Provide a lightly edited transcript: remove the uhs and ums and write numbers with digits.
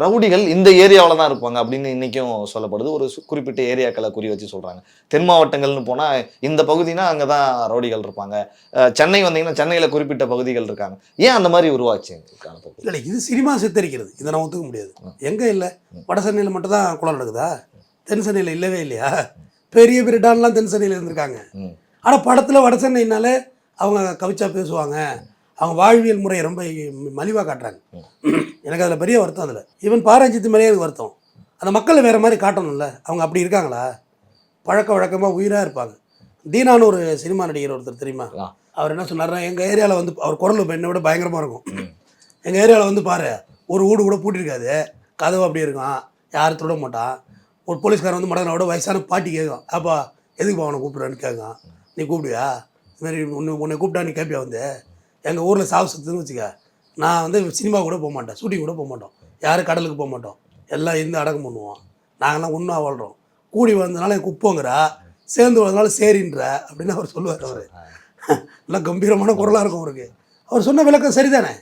ரவுடிகள் இந்த ஏரியாவில் தான் இருப்பாங்க அப்படின்னு இன்னைக்கும் சொல்லப்படுது. ஒரு குறிப்பிட்ட ஏரியாக்களை குறி வச்சு சொல்றாங்க. தென் மாவட்டங்கள்னு போனா இந்த பகுதினா அங்கே தான் ரவுடிகள் இருப்பாங்க. சென்னை வந்தீங்கன்னா சென்னையில் குறிப்பிட்ட பகுதிகள் இருக்காங்க. ஏன் அந்த மாதிரி உருவாச்சு? இல்லை, இது சினிமா சித்தரிக்கிறது. இதை நான் ஒத்துக்க முடியாது. எங்கே இல்லை, வட சென்னையில் மட்டும் தான் குளம் நடக்குதா? தென் சென்னையில் இல்லவே இல்லையா? பெரிய பெரிய டான்லாம் தென் சென்னையில் இருந்திருக்காங்க. ஆனால் படத்தில் வட சென்னைனாலே அவங்க கவிச்சா பேசுவாங்க, அவங்க வாழ்வியல் முறையை ரொம்ப மலிவாக காட்டுறாங்க. எனக்கு அதில் பெரிய வருத்தம். அதில் ஈவன் பாரஞ்சித்து மேலேயே எனக்கு வருத்தம். அந்த மக்களை வேறு மாதிரி காட்டணும்ல. அவங்க அப்படி இருக்காங்களா? பழக்க வழக்கமாக உயிராக இருப்பாங்க. தீனான்னு ஒரு சினிமா நடிகர் ஒருத்தர் தெரியுமா? அவர் என்ன சொன்னார்னா, எங்கள் ஏரியாவில் வந்து அவர் குரல் என்னை விட பயங்கரமாக இருக்கும். எங்கள் ஏரியாவில் வந்து பாரு, ஒரு வீடு கூட பூட்டிருக்காது, கதவு அப்படி இருக்கும், யாரும் தொட மாட்டான். ஒரு போலீஸ்காரன் வந்து மடனோட வயசான பாட்டி கேட்கும், அப்பா எதுக்குப்பா அவனை கூப்பிட்றான்னு கேட்கும். நீ கூப்பிடுவியா? இதுமாரி உன்னை கூப்பிட்டா நீ கேட்பியா? வந்து எங்கள் ஊரில் சாவு சத்துன்னு வச்சுக்க, நான் வந்து சினிமா கூட போக மாட்டேன், ஷூட்டிங் கூட போக மாட்டோம், யாரும் கடலுக்கு போக மாட்டோம், எல்லாம் இருந்து அடக்கம் பண்ணுவோம், நாங்கள்லாம் ஒன்றா வாழ்கிறோம், கூடி வந்ததுனால எனக்கு குப்போங்கிற, சேர்ந்து வந்ததுனால சரின்ற அப்படின்னு அவர் சொல்லுவார். அவர் எல்லாம் கம்பீரமான குரலாக இருக்கும் அவருக்கு. அவர் சொன்ன விளக்கம் சரிதானே?